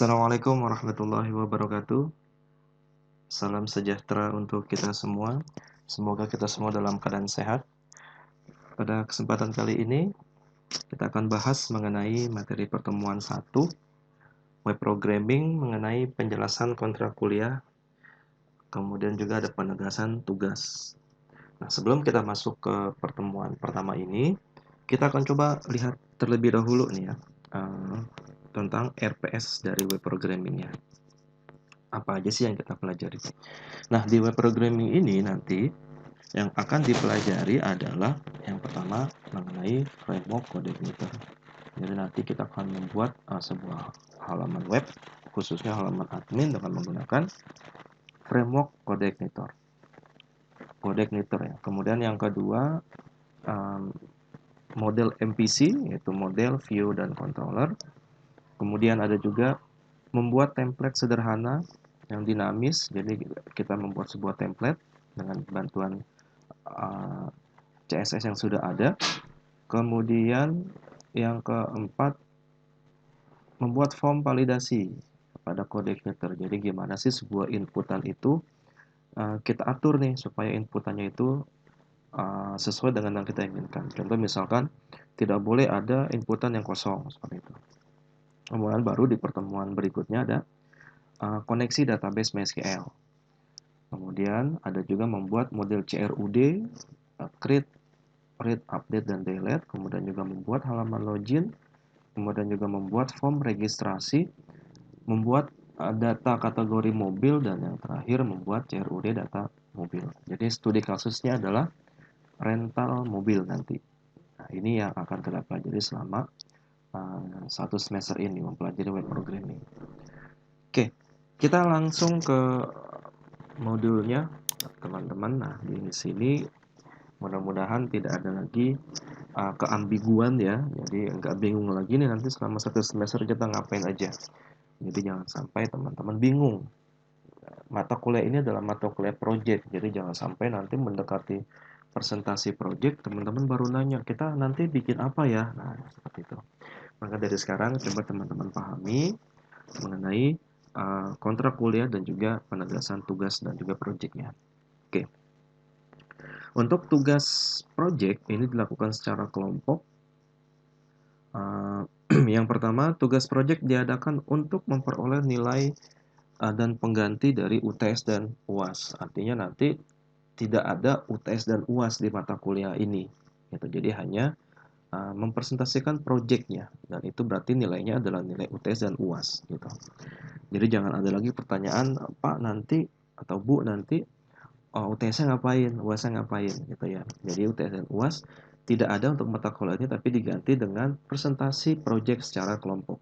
Assalamualaikum warahmatullahi wabarakatuh. Salam sejahtera untuk kita semua. Semoga kita semua dalam keadaan sehat. Pada kesempatan kali ini, kita akan bahas mengenai materi pertemuan 1, web programming mengenai penjelasan kontrak kuliah, kemudian juga ada penegasan tugas. Nah, sebelum kita masuk ke pertemuan pertama ini, kita akan coba lihat terlebih dahulu nih ya, tentang RPS dari web programmingnya. Apa aja sih yang kita pelajari? Nah, di web programming ini nanti yang akan dipelajari adalah yang pertama mengenai framework CodeIgniter. Jadi nanti kita akan membuat sebuah halaman web, khususnya halaman admin dengan menggunakan framework CodeIgniter. Ya. Kemudian yang kedua, model MPC, yaitu model, view, dan controller. Kemudian ada juga membuat template sederhana yang dinamis. Jadi kita membuat sebuah template dengan bantuan CSS yang sudah ada. Kemudian yang keempat, membuat form validasi pada CodeIgniter. Jadi gimana sih sebuah inputan itu kita atur nih supaya inputannya itu sesuai dengan yang kita inginkan. Contoh misalkan tidak boleh ada inputan yang kosong seperti itu. Kemudian baru di pertemuan berikutnya ada koneksi database MySQL. Kemudian ada juga membuat model CRUD, create, read, update, dan delete. Kemudian juga membuat halaman login. Kemudian juga membuat form registrasi, membuat data kategori mobil, dan yang terakhir membuat CRUD data mobil. Jadi studi kasusnya adalah rental mobil nanti. Nah, ini yang akan kita pelajari selama satu semester ini, mempelajari web programming. Oke, kita langsung ke modulnya, teman-teman. Nah, di sini mudah-mudahan tidak ada lagi keambiguan ya. Jadi nggak bingung lagi nih nanti selama satu semester kita ngapain aja. Jadi jangan sampai teman-teman bingung. Mata kuliah ini adalah mata kuliah project. Jadi jangan sampai nanti mendekati presentasi project, teman-teman baru nanya, kita nanti bikin apa ya? Nah, seperti itu. Maka dari sekarang coba teman-teman pahami mengenai kontrak kuliah dan juga penegasan tugas dan juga projectnya. Oke. Untuk tugas project ini dilakukan secara kelompok. Yang pertama, tugas project diadakan untuk memperoleh nilai dan pengganti dari UTS dan UAS. Artinya nanti tidak ada UTS dan UAS di mata kuliah ini. Gitu. Jadi hanya mempresentasikan projectnya, dan itu berarti nilainya adalah nilai UTS dan UAS. Gitu. Jadi jangan ada lagi pertanyaan, Pak nanti atau Bu nanti UTS-nya ngapain, UAS-nya ngapain, gitu ya. Jadi UTS dan UAS tidak ada untuk mata kuliah ini, tapi diganti dengan presentasi project secara kelompok.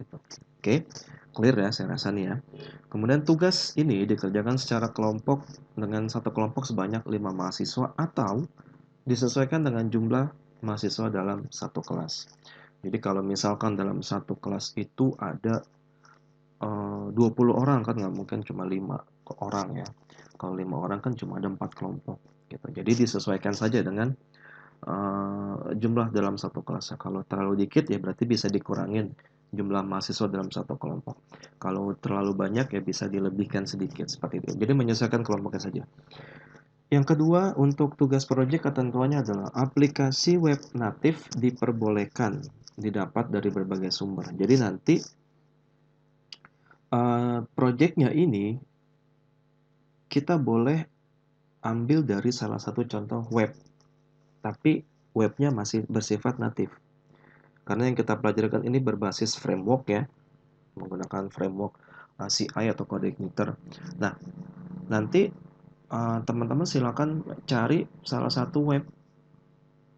Gitu. Oke, clear ya saya rasa nih ya. Kemudian tugas ini dikerjakan secara kelompok dengan satu kelompok sebanyak 5 mahasiswa atau disesuaikan dengan jumlah mahasiswa dalam satu kelas. Jadi kalau misalkan dalam satu kelas itu ada 20 orang kan nggak mungkin cuma 5 orang ya. Kalau 5 orang kan cuma ada 4 kelompok gitu. Jadi disesuaikan saja dengan jumlah dalam satu kelas. Kalau terlalu dikit ya berarti bisa dikurangin jumlah mahasiswa dalam satu kelompok. Kalau terlalu banyak ya bisa dilebihkan sedikit seperti itu. Jadi menyesuaikan kelompoknya saja. Yang kedua, untuk tugas proyek ketentuannya adalah aplikasi web natif diperbolehkan didapat dari berbagai sumber. Jadi nanti proyeknya ini kita boleh ambil dari salah satu contoh web, tapi webnya masih bersifat natif. Karena yang kita pelajarkan ini berbasis framework ya, menggunakan framework CI atau CodeIgniter. Nah, nanti teman-teman silakan cari salah satu web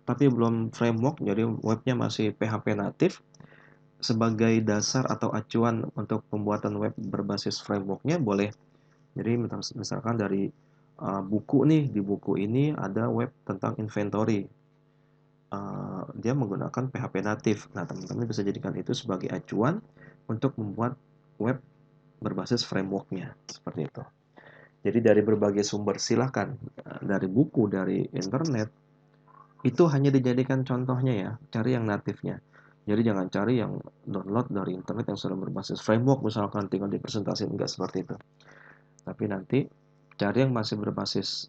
tapi belum framework, jadi webnya masih PHP natif. Sebagai dasar atau acuan untuk pembuatan web berbasis frameworknya boleh. Jadi misalkan dari buku nih, di buku ini ada web tentang inventory. Dia menggunakan PHP natif. Nah, teman-teman bisa jadikan itu sebagai acuan untuk membuat web berbasis frameworknya. Seperti itu. Jadi dari berbagai sumber silahkan, dari buku, dari internet, itu hanya dijadikan contohnya ya, cari yang natifnya. Jadi jangan cari yang download dari internet yang sudah berbasis framework misalkan tinggal dipresentasikan, enggak seperti itu. Tapi nanti cari yang masih berbasis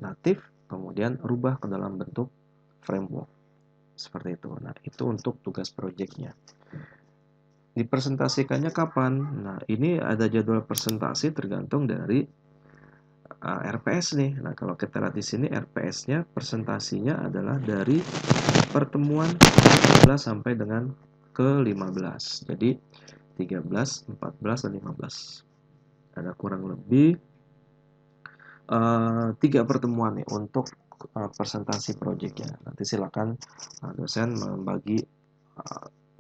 natif, kemudian rubah ke dalam bentuk framework. Seperti itu. Nah, itu untuk tugas projectnya. Dipresentasikannya kapan? Nah, ini ada jadwal presentasi tergantung dari RPS nih. Nah, kalau kita lihat di sini RPS-nya presentasinya adalah dari pertemuan ke-14 sampai dengan ke-15. Jadi 13, 14, dan 15. Ada kurang lebih 3 pertemuan nih untuk presentasi proyeknya. Nanti silakan dosen membagi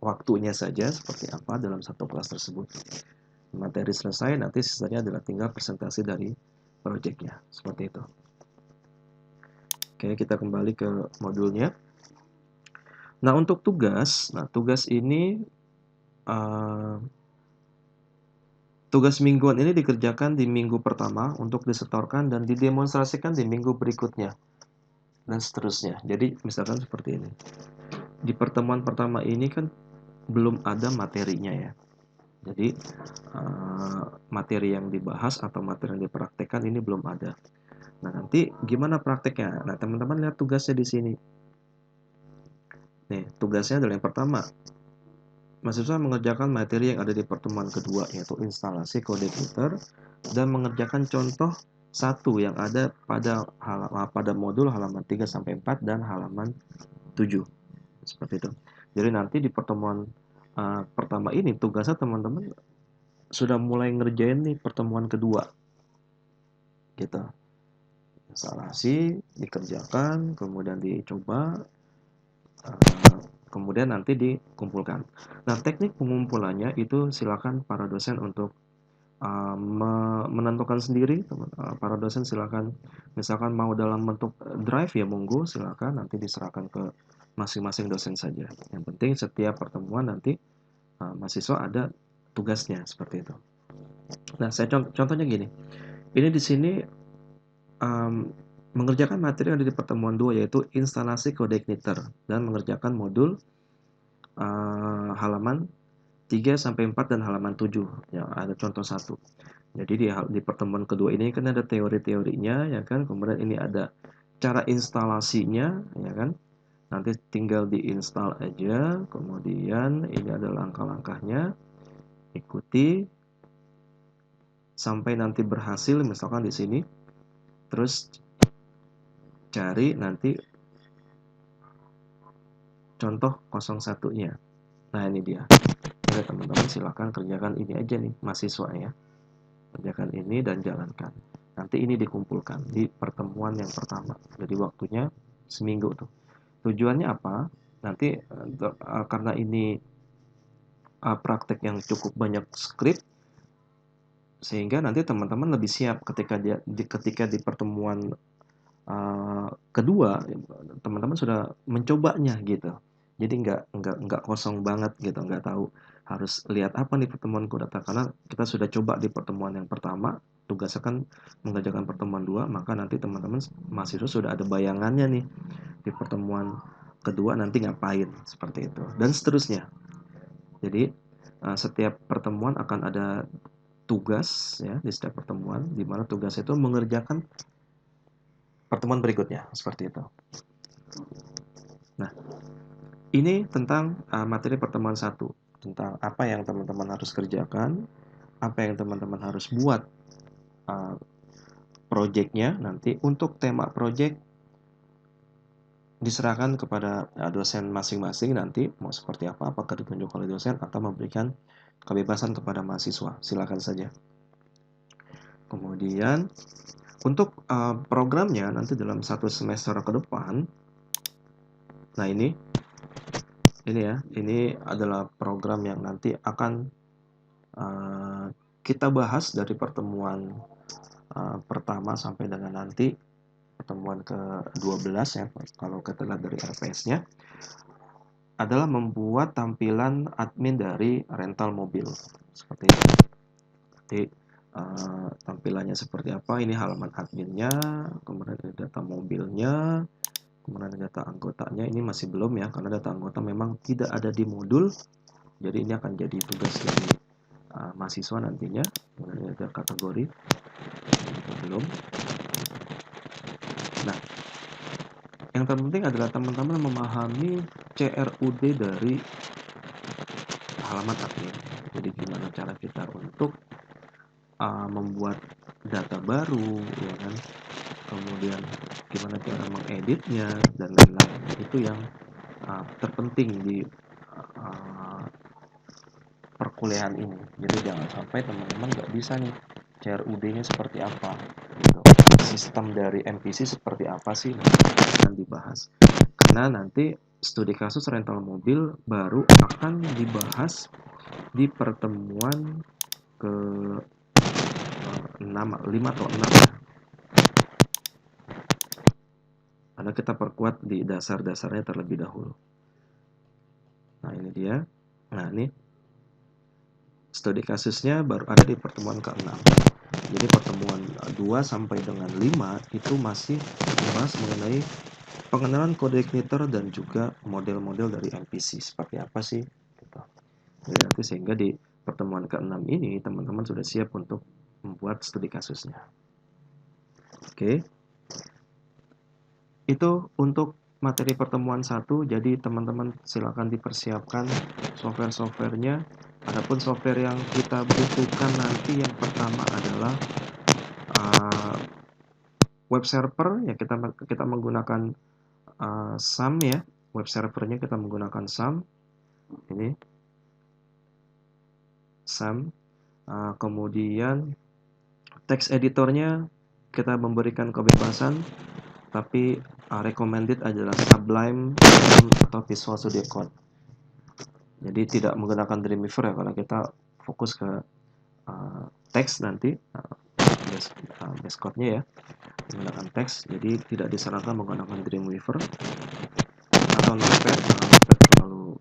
waktunya saja seperti apa dalam satu kelas tersebut. Materi selesai, nanti sisanya adalah tinggal presentasi dari proyeknya. Seperti itu. Oke, kita kembali ke modulnya. Nah, untuk tugas, tugas ini tugas mingguan ini dikerjakan di minggu pertama untuk disetorkan dan didemonstrasikan di minggu berikutnya dan seterusnya. Jadi misalkan seperti ini. Di pertemuan pertama ini kan belum ada materinya ya. Jadi materi yang dibahas atau materi yang dipraktekkan ini belum ada. Nah, nanti gimana prakteknya? Nah, teman-teman lihat tugasnya di sini. Nih, tugasnya adalah yang pertama. Mahasiswa mengerjakan materi yang ada di pertemuan kedua, yaitu instalasi kode Twitter, dan mengerjakan contoh 1 yang ada pada modul halaman 3-4 dan halaman 7. Seperti itu. Jadi nanti di pertemuan pertama ini, tugasnya teman-teman sudah mulai ngerjain nih pertemuan kedua. Gitu. Instalasi, dikerjakan, kemudian dicoba, kemudian nanti dikumpulkan. Nah, teknik pengumpulannya itu silakan para dosen untuk menentukan sendiri. Para dosen silakan, misalkan mau dalam bentuk drive ya monggo, silakan nanti diserahkan ke masing-masing dosen saja. Yang penting setiap pertemuan nanti mahasiswa ada tugasnya seperti itu. Nah, saya contohnya gini. Ini di sini mengerjakan materi yang ada di pertemuan 2 yaitu instalasi kode Igniter dan mengerjakan modul halaman 3-4 dan halaman 7 ya, ada contoh 1. Jadi di pertemuan kedua ini kan ada teori-teorinya ya kan, kemudian ini ada cara instalasinya ya kan. Nanti tinggal diinstal aja, kemudian ini ada langkah-langkahnya. Ikuti sampai nanti berhasil misalkan di sini. Terus cari nanti contoh 01-nya. Nah, ini dia. Oke, teman-teman silakan kerjakan ini aja nih mahasiswa ya. Kerjakan ini dan jalankan. Nanti ini dikumpulkan di pertemuan yang pertama. Jadi waktunya seminggu tuh. Tujuannya apa? Nanti karena ini praktek yang cukup banyak skrip, sehingga nanti teman-teman lebih siap ketika di pertemuan kedua, teman-teman sudah mencobanya gitu. Jadi nggak kosong banget gitu, nggak tahu harus lihat apa nih pertemuanku data, karena kita sudah coba di pertemuan yang pertama, tugasnya kan mengerjakan pertemuan 2, maka nanti teman-teman mahasiswa sudah ada bayangannya nih di pertemuan kedua nanti ngapain, seperti itu dan seterusnya. Jadi setiap pertemuan akan ada tugas ya, di setiap pertemuan di mana tugas itu mengerjakan pertemuan berikutnya, seperti itu. Nah, ini tentang materi pertemuan 1, tentang apa yang teman-teman harus kerjakan, apa yang teman-teman harus buat project-nya. Nanti untuk tema project diserahkan kepada dosen masing-masing nanti mau seperti apa, apakah ditunjuk oleh dosen atau memberikan kebebasan kepada mahasiswa, silakan saja. Kemudian untuk programnya nanti dalam 1 semester ke depan, nah ini ya, ini adalah program yang nanti akan kita bahas dari pertemuan pertama sampai dengan nanti pertemuan ke-12 ya, kalau kita lihat dari RPS-nya, adalah membuat tampilan admin dari rental mobil. Seperti itu. Jadi tampilannya seperti apa, ini halaman adminnya, kemudian ada data mobilnya, Kemudian data anggotanya ini masih belum ya, karena data anggota memang tidak ada di modul. Jadi ini akan jadi tugas dari mahasiswa nantinya. Kemudian ada kategori, belum. Nah, yang terpenting adalah teman-teman memahami CRUD dari halaman admin. Jadi gimana cara kita untuk membuat data baru, ya kan? Kemudian gimana cara mengeditnya dan lain-lain. Itu yang terpenting di perkuliahan ini. Jadi jangan sampai teman-teman nggak bisa nih CRUD-nya seperti apa, gitu. Sistem dari MPC seperti apa sih, akan dibahas. Karena nanti studi kasus rental mobil baru akan dibahas di pertemuan ke 5 atau 6 ya. Karena kita perkuat di dasar-dasarnya terlebih dahulu. Nah ini dia. Nah ini studi kasusnya baru ada di pertemuan ke-6. Jadi pertemuan 2 sampai dengan 5 itu masih membahas mengenai pengenalan kode igniter dan juga model-model dari MPC. Seperti apa sih? Gitu. Jadi nanti sehingga di pertemuan ke-6 ini teman-teman sudah siap untuk membuat studi kasusnya. Oke. Itu untuk materi pertemuan 1, jadi teman-teman silakan dipersiapkan software-softwarenya. Adapun software yang kita butuhkan nanti yang pertama adalah web server ya, kita menggunakan SAM ya. Web servernya kita menggunakan SAM. Ini SAM. Kemudian text editornya kita memberikan kebebasan, tapi recommended adalah Sublime atau Visual Studio Code. Jadi tidak menggunakan Dreamweaver ya, kalau kita fokus ke teks nanti base code-nya ya, menggunakan teks. Jadi tidak disarankan menggunakan Dreamweaver atau Notepad. Notepad terlalu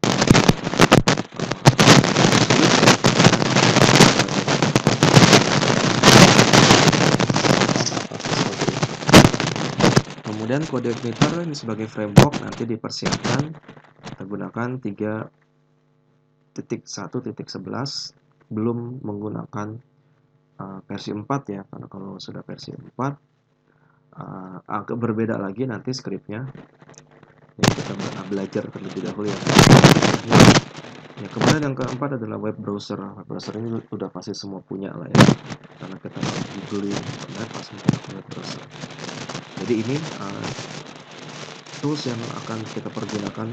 Kemudian kode igniter ini sebagai framework nanti dipersiapkan kita gunakan 3.1.11, belum menggunakan versi 4 ya, karena kalau sudah versi 4 agak berbeda lagi nanti skripnya. Jadi kita belajar terlebih dahulu ya. Ya, kemudian yang keempat adalah web browser. Web browser ini udah pasti semua punya lah ya, karena kita googling internet pasti punya web browser. Jadi ini tools yang akan kita pergunakan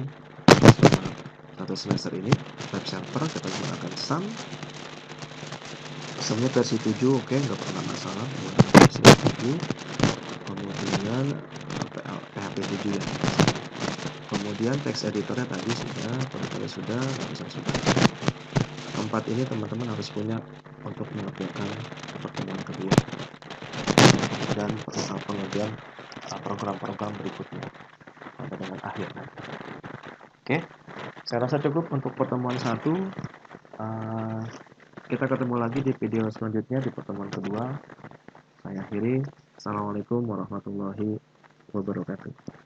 selama satu semester ini. Web server kita gunakan SAM. SAM-nya versi 7, oke, nggak pernah masalah menggunakan versi 7. Kemudian PHP 7 ya. Kemudian text editornya tadi sudah, kalau sudah, sudah. Keempat ini teman-teman harus punya untuk mengerjakan pertemuan kedua dan pengerjaan program-program berikutnya sampai dengan akhir nanti. Oke, saya rasa cukup untuk pertemuan 1. Kita ketemu lagi di video selanjutnya di pertemuan kedua. Saya akhiri. Assalamualaikum warahmatullahi wabarakatuh.